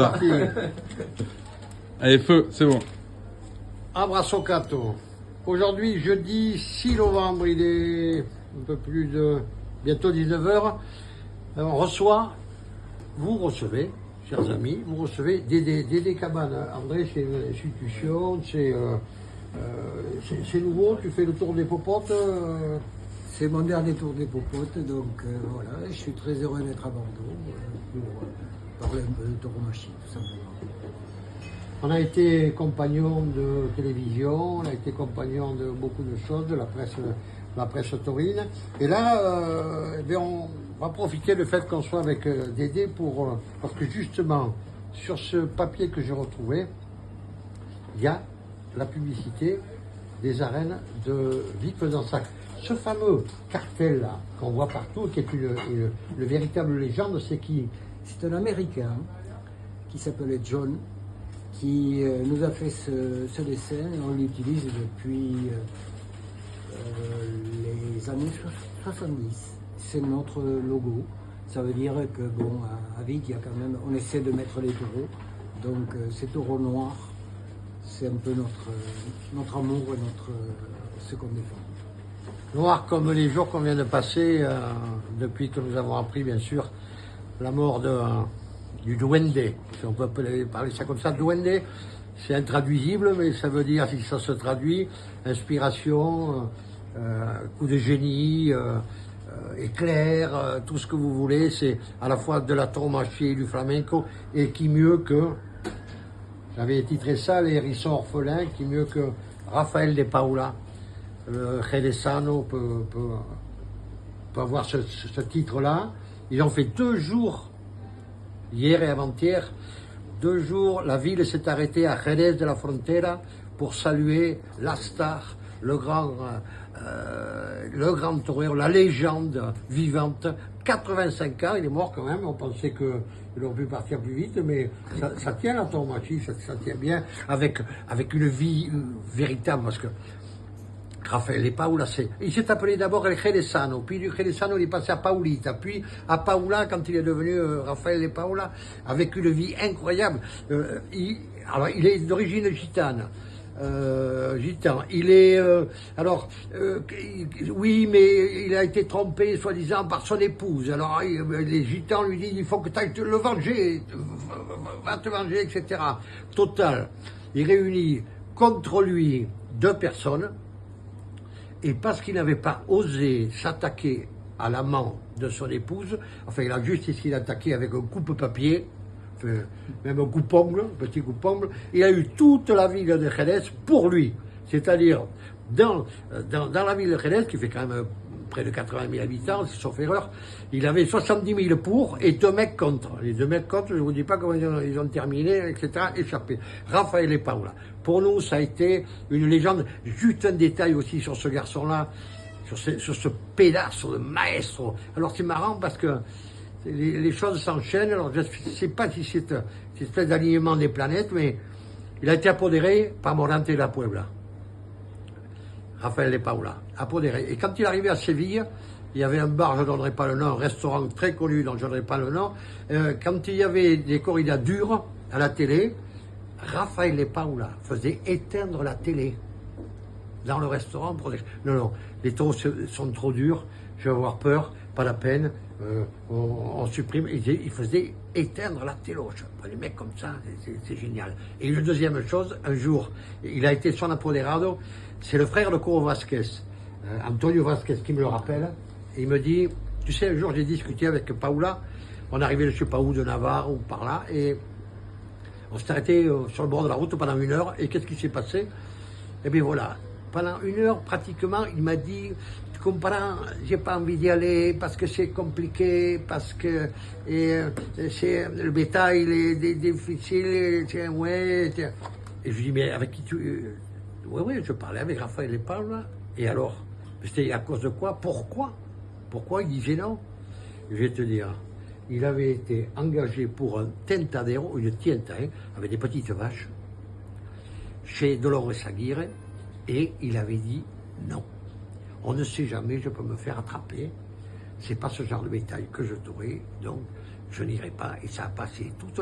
Parti. Allez, feu, c'est bon. Abraço Cato. Aujourd'hui, jeudi 6 novembre, il est un peu plus de bientôt 19h. On reçoit, vous recevez, chers amis, vous recevez Dédé Cabane. André, c'est une institution, c'est nouveau, tu fais le tour des popotes. C'est mon dernier tour des popotes, donc voilà, je suis très heureux d'être à Bordeaux pour parler un peu de tauromachie, tout simplement. On a été compagnon de télévision, on a été compagnon de beaucoup de choses, de la presse taurine. Et là, on va profiter du fait qu'on soit avec Dédé parce que justement, sur ce papier que j'ai retrouvé, il y a la publicité des arènes de Vic-Fezensac. Ce fameux cartel-là qu'on voit partout, qui est une véritable légende, c'est qui? C'est un Américain qui s'appelait John, qui nous a fait ce dessin et on l'utilise depuis les années 70. C'est notre logo. Ça veut dire que, bon, à Vic, il y a quand même, on essaie de mettre les taureaux. Donc, ces taureaux noirs, c'est un peu notre amour et ce qu'on défend. Noir comme les jours qu'on vient de passer, depuis que nous avons appris, bien sûr, la mort du Duende, si on peut parler ça comme ça. Duende, c'est intraduisible, mais ça veut dire, si ça se traduit, inspiration, coup de génie, éclair, tout ce que vous voulez. C'est à la fois de la tauromachie et du flamenco, et qui mieux que, j'avais titré ça, les hérissons orphelins, qui mieux que Rafael de Paula. Le Jerezano peut avoir ce titre-là. Ils ont fait 2 jours, hier et avant-hier, 2 jours, la ville s'est arrêtée à Jerez de la Frontera pour saluer la star, le grand torero, la légende vivante. 85 ans, il est mort quand même, on pensait qu'il aurait pu partir plus vite, mais ça tient la tauromachie, ça tient bien, avec une vie véritable, parce que Rafael de Paula, il s'est appelé d'abord El Jerezano, puis du Jerezano il est passé à Paulita, puis à Paula quand il est devenu Rafael de Paula, avec une vie incroyable. Il est d'origine gitane. Gitan. Il est oui, mais il a été trompé, soi-disant, par son épouse. Alors les gitans lui disent il faut que tu ailles le venger, va te venger, etc. Total. Il réunit contre lui 2 personnes. Et parce qu'il n'avait pas osé s'attaquer à l'amant de son épouse, enfin il a juste essayé d'attaquer avec un coupe-papier, même un coupe-ongle, un petit coupe-ongle, il a eu toute la ville de Jerez pour lui. C'est-à-dire, dans la ville de Jerez, qui fait quand même près de 80 000 habitants, sauf erreur, il avait 70 000 pour et 2 mecs contre. Les 2 mecs contre, je ne vous dis pas comment ils ont terminé, etc., échappé. Rafael et Paula. Pour nous, ça a été une légende. Juste un détail aussi sur ce garçon-là, sur ce pédasso de maestro. Alors c'est marrant parce que les choses s'enchaînent. Alors je ne sais pas si c'est une espèce d'alignement des planètes, mais il a été apodéré par Morante de la Puebla. Rafael de Paula, apodéré. Et quand il arrivait à Séville, il y avait un bar, je ne donnerai pas le nom, un restaurant très connu dont je ne donnerai pas le nom. Quand il y avait des corridas dures à la télé, Rafael de Paula faisait éteindre la télé dans le restaurant pour dire non, les taureaux sont trop durs, je vais avoir peur, pas la peine, on supprime. Il faisait éteindre la télé. Les mecs comme ça, c'est génial. Et une deuxième chose, un jour, il a été son apoderado, c'est le frère de Coro Vasquez, Antonio Vasquez, qui me le rappelle. Et il me dit, tu sais, un jour j'ai discuté avec Paula, on arrivait je ne sais pas où, de Navarre ou par là, et on s'est arrêté sur le bord de la route pendant 1 heure, et qu'est-ce qui s'est passé? Eh bien voilà, pendant 1 heure, pratiquement, il m'a dit, tu comprends, j'ai pas envie d'y aller parce que c'est compliqué, parce que le bétail il est difficile, ouais. Et je lui dis, mais avec qui tu... Oui, je parlais avec Rafael de Paula, et alors? C'était à cause de quoi? Pourquoi il disait non? Je vais te dire, il avait été engagé pour un tentadero, une tienta, avec des petites vaches, chez Dolores Aguirre, et il avait dit non. On ne sait jamais, je peux me faire attraper. C'est pas ce genre de bétail que je t'aurais, donc je n'irai pas. Et ça a passé toute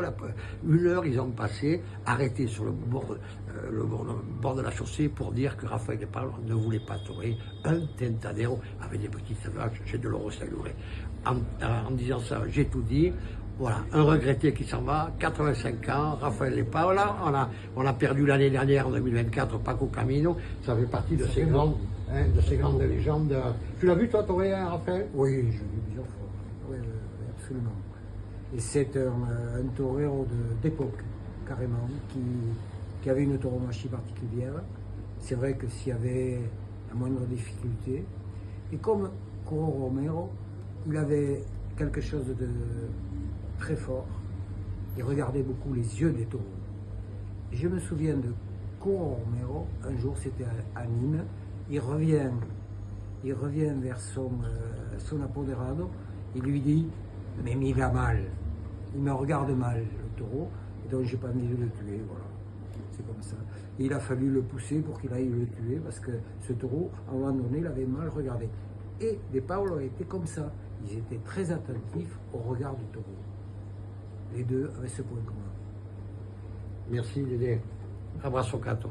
une heure, ils ont passé, arrêtés sur le bord de la chaussée pour dire que Raphaël Lepage ne voulait pas torer un Tentadero avec des petites vaches chez de l'Oro Saluret. En disant ça, j'ai tout dit. Voilà, un regretté qui s'en va, 85 ans, Raphaël Lepage. Là, on a perdu l'année dernière, en 2024, Paco Camino. Ça fait partie de ces grandes légendes. Tu l'as vu, toi, torer, Raphaël? Oui, je l'ai vu plusieurs fois. Oui, absolument. Et c'est un torero d'époque, carrément, qui avait une tauromachie particulière. C'est vrai que s'il y avait la moindre difficulté, et comme Coro Romero, il avait quelque chose de très fort. Il regardait beaucoup les yeux des taureaux. Et je me souviens de Coro Romero, un jour c'était à Nîmes, il revient vers son apoderado, il lui dit « mais il va mal, il me regarde mal le taureau, et donc j'ai pas envie de le tuer, voilà. » C'est comme ça. Et il a fallu le pousser pour qu'il aille le tuer, parce que ce taureau, à un moment donné, il avait mal regardé. Et les Paolo étaient comme ça, ils étaient très attentifs au regard du taureau. Les deux avaient ce point commun. Merci, Dédé. Abrazo, Cato.